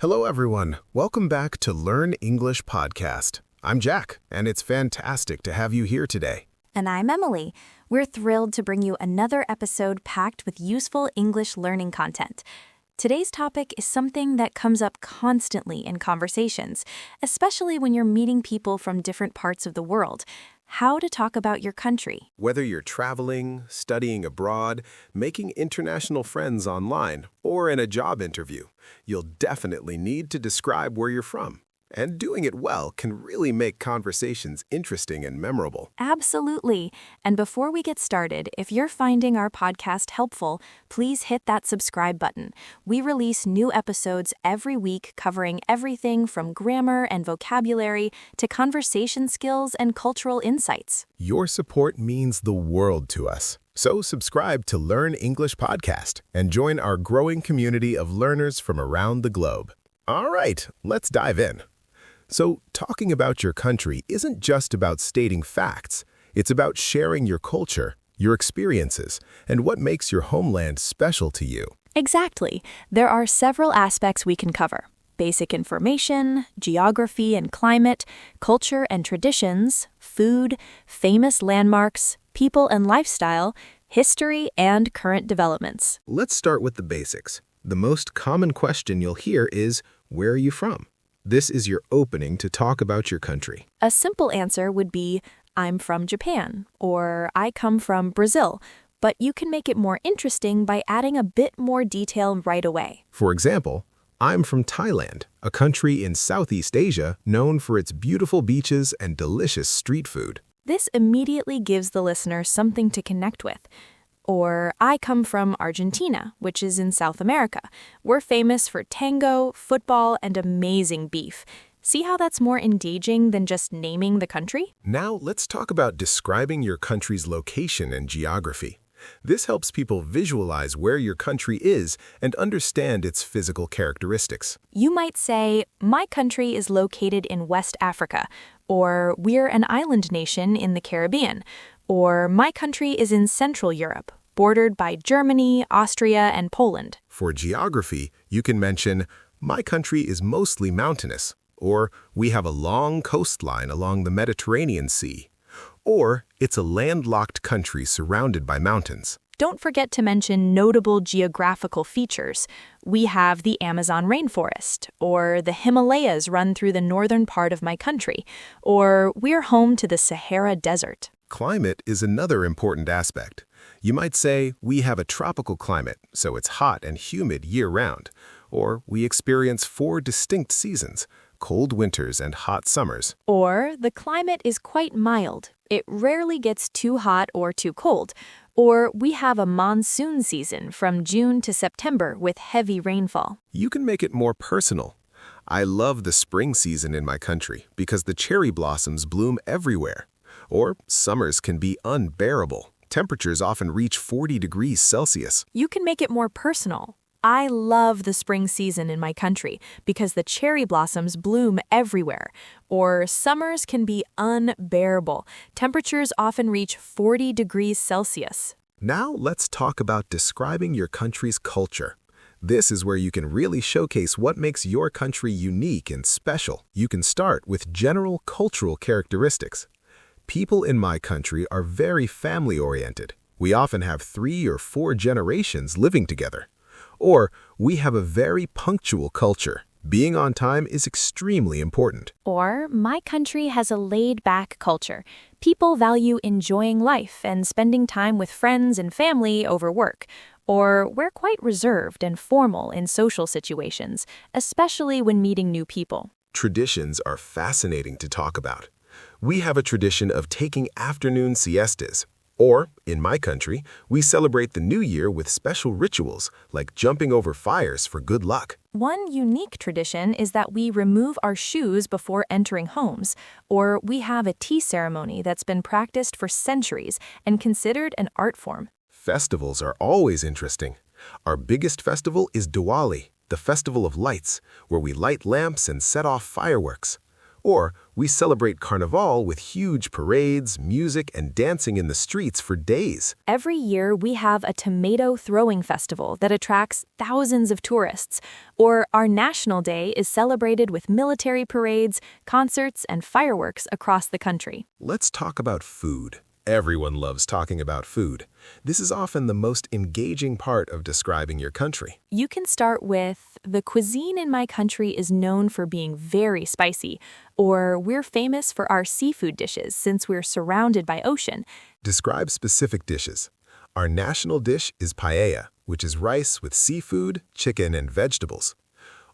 Hello, everyone. Welcome back to Learn English Podcast. I'm Jack, and it's fantastic to have you here today. And I'm Emily. We're thrilled to bring you another episode packed with useful English learning content. Today's topic is something that comes up constantly in conversations, especially when you're meeting people from different parts of the world. How to talk about your country. Whether you're traveling, studying abroad, making international friends online, or in a job interview, you'll definitely need to describe where you're from. And doing it well can really make conversations interesting and memorable. Absolutely. And before we get started, if you're finding our podcast helpful, please hit that subscribe button. We release new episodes every week covering everything from grammar and vocabulary to conversation skills and cultural insights. Your support means the world to us. So subscribe to Learn English Podcast and join our growing community of learners from around the globe. All right, let's dive in. So, talking about your country isn't just about stating facts. It's about sharing your culture, your experiences, and what makes your homeland special to you. Exactly. There are several aspects we can cover: basic information, geography and climate, culture and traditions, food, famous landmarks, people and lifestyle, history, and current developments. Let's start with the basics. The most common question you'll hear is, where are you from? This is your opening to talk about your country. A simple answer would be, I'm from Japan, or I come from Brazil, but you can make it more interesting by adding a bit more detail right away. For example, I'm from Thailand, a country in Southeast Asia known for its beautiful beaches and delicious street food. This immediately gives the listener something to connect with. Or, I come from Argentina, which is in South America. We're famous for tango, football, and amazing beef. See how that's more engaging than just naming the country? Now, let's talk about describing your country's location and geography. This helps people visualize where your country is and understand its physical characteristics. You might say, my country is located in West Africa, or we're an island nation in the Caribbean, or my country is in Central Europe, bordered by Germany, Austria, and Poland. For geography, you can mention, my country is mostly mountainous, or we have a long coastline along the Mediterranean Sea, or it's a landlocked country surrounded by mountains. Don't forget to mention notable geographical features. We have the Amazon rainforest, or the Himalayas run through the northern part of my country, or we're home to the Sahara Desert. Climate is another important aspect. You might say, we have a tropical climate, so it's hot and humid year-round. Or we experience 4 distinct seasons, cold winters and hot summers. Or the climate is quite mild. It rarely gets too hot or too cold. Or we have a monsoon season from June to September with heavy rainfall. You can make it more personal. I love the spring season in my country because the cherry blossoms bloom everywhere. Or summers can be unbearable. Temperatures often reach 40 degrees Celsius. You can make it more personal. I love the spring season in my country because the cherry blossoms bloom everywhere. Or summers can be unbearable. Temperatures often reach 40 degrees Celsius. Now let's talk about describing your country's culture. This is where you can really showcase what makes your country unique and special. You can start with general cultural characteristics. People in my country are very family-oriented. We often have 3 or 4 generations living together. Or we have a very punctual culture. Being on time is extremely important. Or my country has a laid-back culture. People value enjoying life and spending time with friends and family over work. Or we're quite reserved and formal in social situations, especially when meeting new people. Traditions are fascinating to talk about. We have a tradition of taking afternoon siestas. Or, in my country, we celebrate the new year with special rituals, like jumping over fires for good luck. One unique tradition is that we remove our shoes before entering homes, or we have a tea ceremony that's been practiced for centuries and considered an art form. Festivals are always interesting. Our biggest festival is Diwali, the Festival of Lights, where we light lamps and set off fireworks. Or we celebrate Carnival with huge parades, music, and dancing in the streets for days. Every year, we have a tomato throwing festival that attracts thousands of tourists. Or our National Day is celebrated with military parades, concerts, and fireworks across the country. Let's talk about food. Everyone loves talking about food. This is often the most engaging part of describing your country. You can start with, the cuisine in my country is known for being very spicy, or we're famous for our seafood dishes since we're surrounded by ocean. Describe specific dishes. Our national dish is paella, which is rice with seafood, chicken, and vegetables.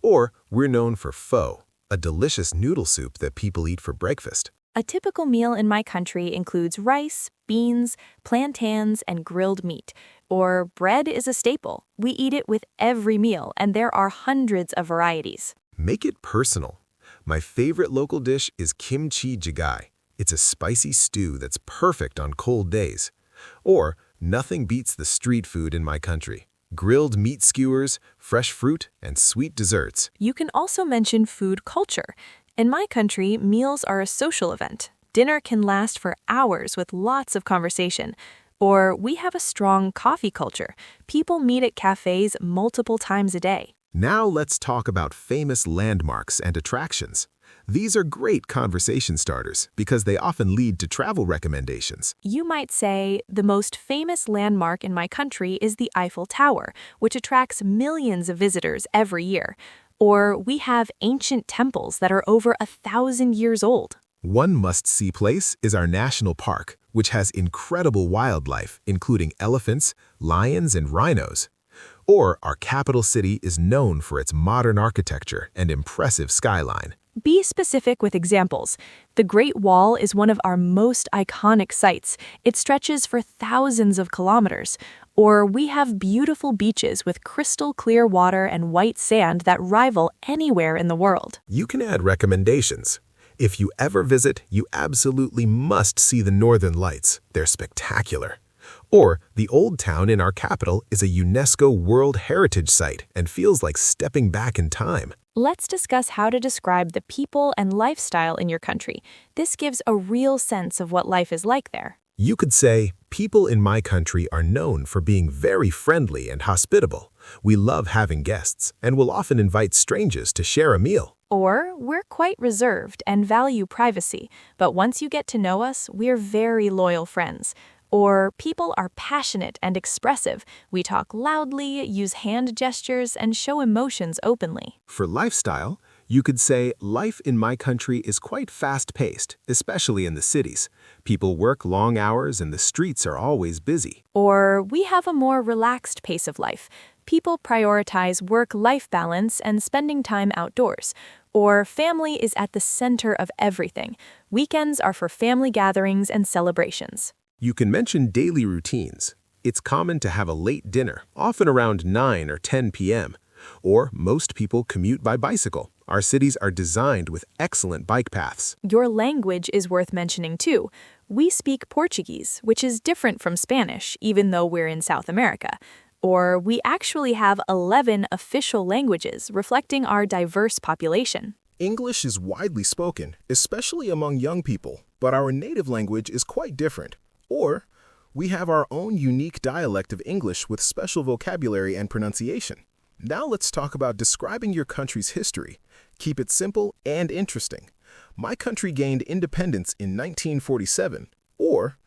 Or we're known for pho, a delicious noodle soup that people eat for breakfast. A typical meal in my country includes rice, beans, plantains, and grilled meat. Or bread is a staple. We eat it with every meal, and there are hundreds of varieties. Make it personal. My favorite local dish is kimchi jjigae. It's a spicy stew that's perfect on cold days. Or nothing beats the street food in my country. Grilled meat skewers, fresh fruit, and sweet desserts. You can also mention food culture. In my country, meals are a social event. Dinner can last for hours with lots of conversation. Or we have a strong coffee culture. People meet at cafes multiple times a day. Now let's talk about famous landmarks and attractions. These are great conversation starters because they often lead to travel recommendations. You might say, the most famous landmark in my country is the Eiffel Tower, which attracts millions of visitors every year. Or we have ancient temples that are over 1,000 years old. One must-see place is our national park, which has incredible wildlife, including elephants, lions, and rhinos. Or our capital city is known for its modern architecture and impressive skyline. Be specific with examples. The Great Wall is one of our most iconic sites. It stretches for thousands of kilometers. Or we have beautiful beaches with crystal clear water and white sand that rival anywhere in the world. You can add recommendations. If you ever visit, you absolutely must see the Northern Lights. They're spectacular. Or the Old Town in our capital is a UNESCO World Heritage Site and feels like stepping back in time. Let's discuss how to describe the people and lifestyle in your country. This gives a real sense of what life is like there. You could say, people in my country are known for being very friendly and hospitable. We love having guests and will often invite strangers to share a meal. Or we're quite reserved and value privacy, but once you get to know us, we're very loyal friends. Or people are passionate and expressive. We talk loudly, use hand gestures, and show emotions openly. For lifestyle, you could say life in my country is quite fast-paced, especially in the cities. People work long hours and the streets are always busy. Or we have a more relaxed pace of life. People prioritize work-life balance and spending time outdoors. Or family is at the center of everything. Weekends are for family gatherings and celebrations. You can mention daily routines. It's common to have a late dinner, often around 9 or 10 p.m. Or most people commute by bicycle. Our cities are designed with excellent bike paths. Your language is worth mentioning too. We speak Portuguese, which is different from Spanish, even though we're in South America. Or we actually have 11 official languages reflecting our diverse population. English is widely spoken, especially among young people, but our native language is quite different. Or we have our own unique dialect of English with special vocabulary and pronunciation. Now let's talk about describing your country's history. Keep it simple and interesting. My country gained independence in 1947. Or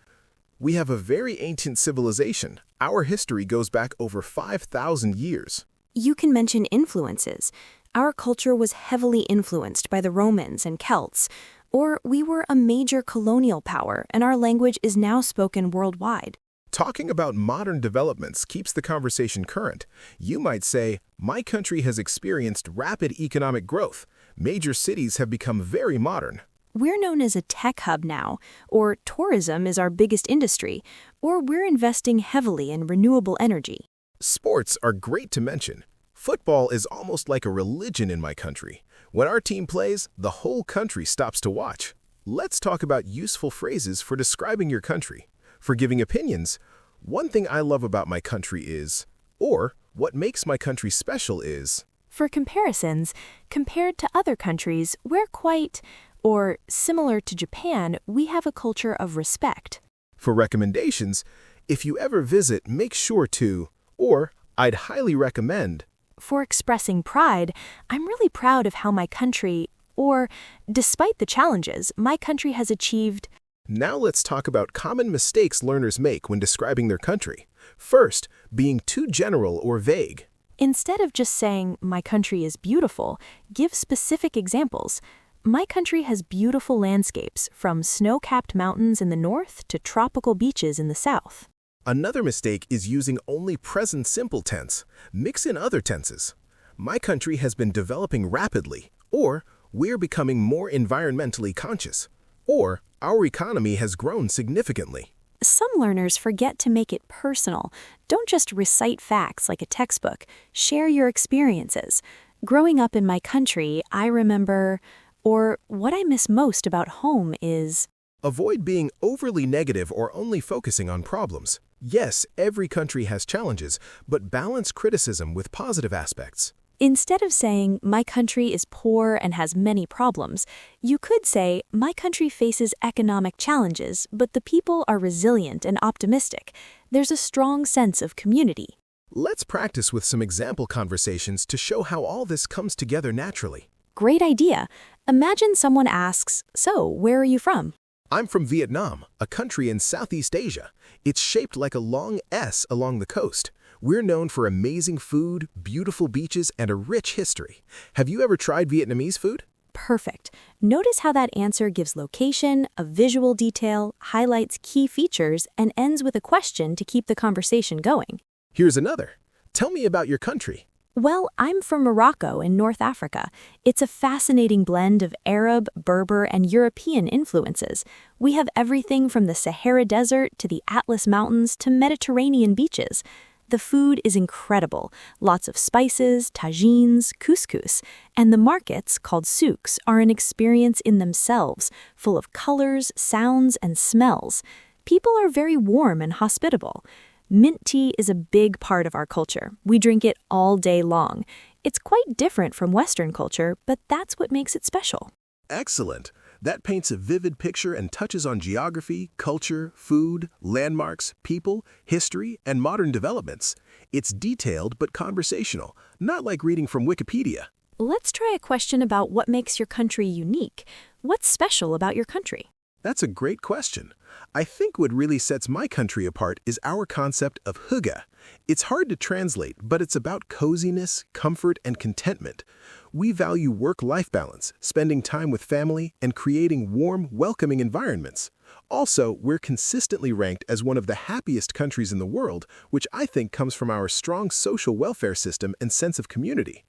we have a very ancient civilization. Our history goes back over 5,000 years. You can mention influences. Our culture was heavily influenced by the Romans and Celts. Or we were a major colonial power and our language is now spoken worldwide. Talking about modern developments keeps the conversation current. You might say, my country has experienced rapid economic growth. Major cities have become very modern. We're known as a tech hub now, or tourism is our biggest industry, or we're investing heavily in renewable energy. Sports are great to mention. Football is almost like a religion in my country. When our team plays, the whole country stops to watch. Let's talk about useful phrases for describing your country. For giving opinions, one thing I love about my country is, or what makes my country special is. For comparisons, compared to other countries, we're quite, Or, similar to Japan, we have a culture of respect. For recommendations, if you ever visit, make sure to, or I'd highly recommend. For expressing pride, I'm really proud of how my country, or despite the challenges, my country has achieved. Now let's talk about common mistakes learners make when describing their country. First, being too general or vague. Instead of just saying, my country is beautiful, give specific examples. My country has beautiful landscapes, from snow-capped mountains in the north to tropical beaches in the south. Another mistake is using only present simple tense. Mix in other tenses. My country has been developing rapidly, or we're becoming more environmentally conscious, or our economy has grown significantly. Some learners forget to make it personal. Don't just recite facts like a textbook. Share your experiences. Growing up in my country, I remember, or what I miss most about home is. Avoid being overly negative or only focusing on problems. Yes, every country has challenges, but balance criticism with positive aspects. Instead of saying, my country is poor and has many problems, you could say, my country faces economic challenges, but the people are resilient and optimistic. There's a strong sense of community. Let's practice with some example conversations to show how all this comes together naturally. Great idea. Imagine someone asks, so, where are you from? I'm from Vietnam, a country in Southeast Asia. It's shaped like a long S along the coast. We're known for amazing food, beautiful beaches, and a rich history. Have you ever tried Vietnamese food? Perfect. Notice how that answer gives location, a visual detail, highlights key features, and ends with a question to keep the conversation going. Here's another. Tell me about your country. Well, I'm from Morocco in North Africa. It's a fascinating blend of Arab, Berber, and European influences. We have everything from the Sahara Desert to the Atlas Mountains to Mediterranean beaches. The food is incredible. Lots of spices, tagines, couscous. And the markets, called souks, are an experience in themselves, full of colors, sounds, and smells. People are very warm and hospitable. Mint tea is a big part of our culture. We drink it all day long. It's quite different from Western culture, but that's what makes it special. Excellent. That paints a vivid picture and touches on geography, culture, food, landmarks, people, history, and modern developments. It's detailed but conversational, not like reading from Wikipedia. Let's try a question about what makes your country unique. What's special about your country? That's a great question. I think what really sets my country apart is our concept of hygge. It's hard to translate, but it's about coziness, comfort, and contentment. We value work-life balance, spending time with family, and creating warm, welcoming environments. Also, we're consistently ranked as one of the happiest countries in the world, which I think comes from our strong social welfare system and sense of community.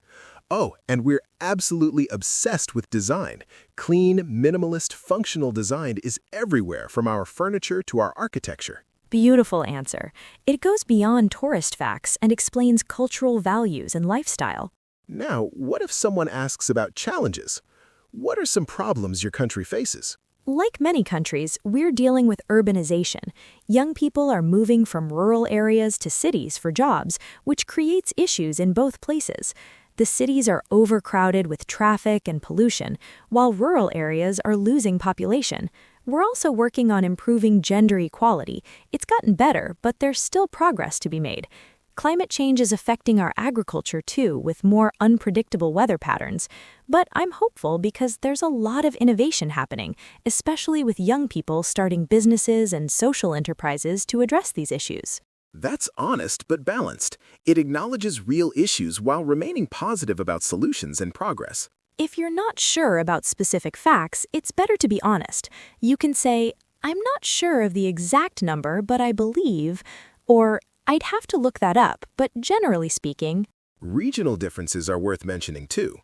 Oh, and we're absolutely obsessed with design. Clean, minimalist, functional design is everywhere, from our furniture to our architecture. Beautiful answer. It goes beyond tourist facts and explains cultural values and lifestyle. Now, what if someone asks about challenges? What are some problems your country faces? Like many countries, we're dealing with urbanization. Young people are moving from rural areas to cities for jobs, which creates issues in both places. The cities are overcrowded with traffic and pollution, while rural areas are losing population. We're also working on improving gender equality. It's gotten better, but there's still progress to be made. Climate change is affecting our agriculture too, with more unpredictable weather patterns. But I'm hopeful because there's a lot of innovation happening, especially with young people starting businesses and social enterprises to address these issues. That's honest but balanced. It acknowledges real issues while remaining positive about solutions and progress. If you're not sure about specific facts, it's better to be honest. You can say, I'm not sure of the exact number, but I believe, or I'd have to look that up, but generally speaking. Regional differences are worth mentioning too.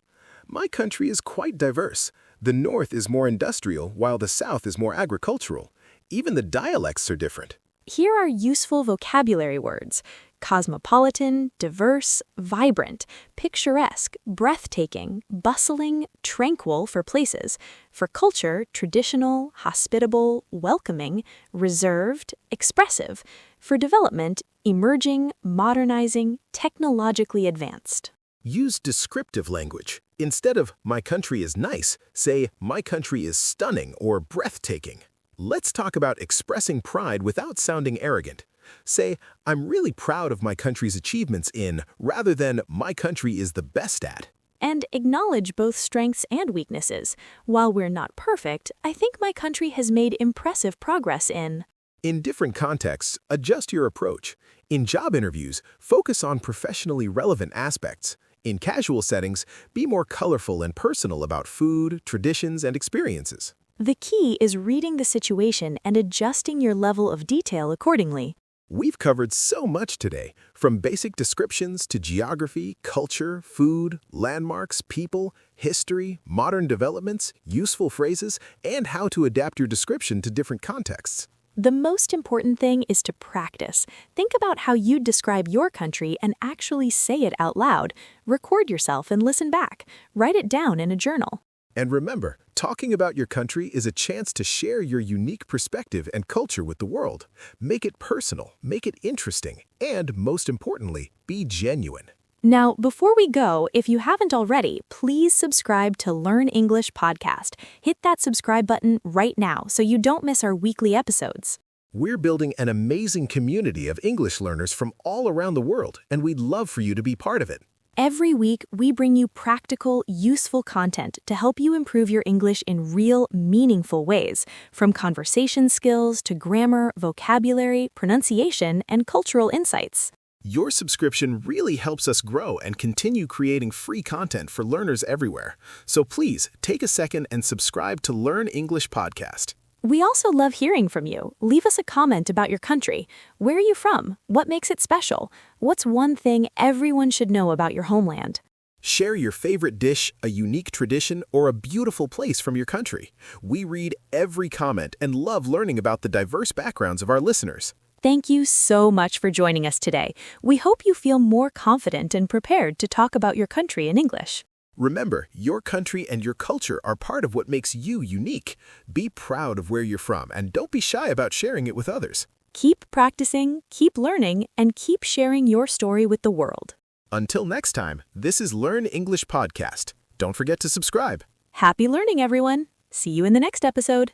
My country is quite diverse. The north is more industrial, while the south is more agricultural. Even the dialects are different. Here are useful vocabulary words: cosmopolitan, diverse, vibrant, picturesque, breathtaking, bustling, tranquil for places. For culture, traditional, hospitable, welcoming, reserved, expressive. For development, emerging, modernizing, technologically advanced. Use descriptive language. Instead of my country is nice, say my country is stunning or breathtaking. Let's talk about expressing pride without sounding arrogant. Say, I'm really proud of my country's achievements in, rather than my country is the best at. And acknowledge both strengths and weaknesses. While we're not perfect, I think my country has made impressive progress in. In different contexts, adjust your approach. In job interviews, focus on professionally relevant aspects. In casual settings, be more colorful and personal about food, traditions, and experiences. The key is reading the situation and adjusting your level of detail accordingly. We've covered so much today, from basic descriptions to geography, culture, food, landmarks, people, history, modern developments, useful phrases, and how to adapt your description to different contexts. The most important thing is to practice. Think about how you'd describe your country and actually say it out loud. Record yourself and listen back. Write it down in a journal. And remember, talking about your country is a chance to share your unique perspective and culture with the world. Make it personal, make it interesting, and most importantly, be genuine. Now, before we go, if you haven't already, please subscribe to Learn English Podcast. Hit that subscribe button right now so you don't miss our weekly episodes. We're building an amazing community of English learners from all around the world, and we'd love for you to be part of it. Every week, we bring you practical, useful content to help you improve your English in real, meaningful ways, from conversation skills to grammar, vocabulary, pronunciation, and cultural insights. Your subscription really helps us grow and continue creating free content for learners everywhere. So please, take a second and subscribe to Learn English Podcast. We also love hearing from you. Leave us a comment about your country. Where are you from? What makes it special? What's one thing everyone should know about your homeland? Share your favorite dish, a unique tradition, or a beautiful place from your country. We read every comment and love learning about the diverse backgrounds of our listeners. Thank you so much for joining us today. We hope you feel more confident and prepared to talk about your country in English. Remember, your country and your culture are part of what makes you unique. Be proud of where you're from and don't be shy about sharing it with others. Keep practicing, keep learning, and keep sharing your story with the world. Until next time, this is Learn English Podcast. Don't forget to subscribe. Happy learning, everyone. See you in the next episode.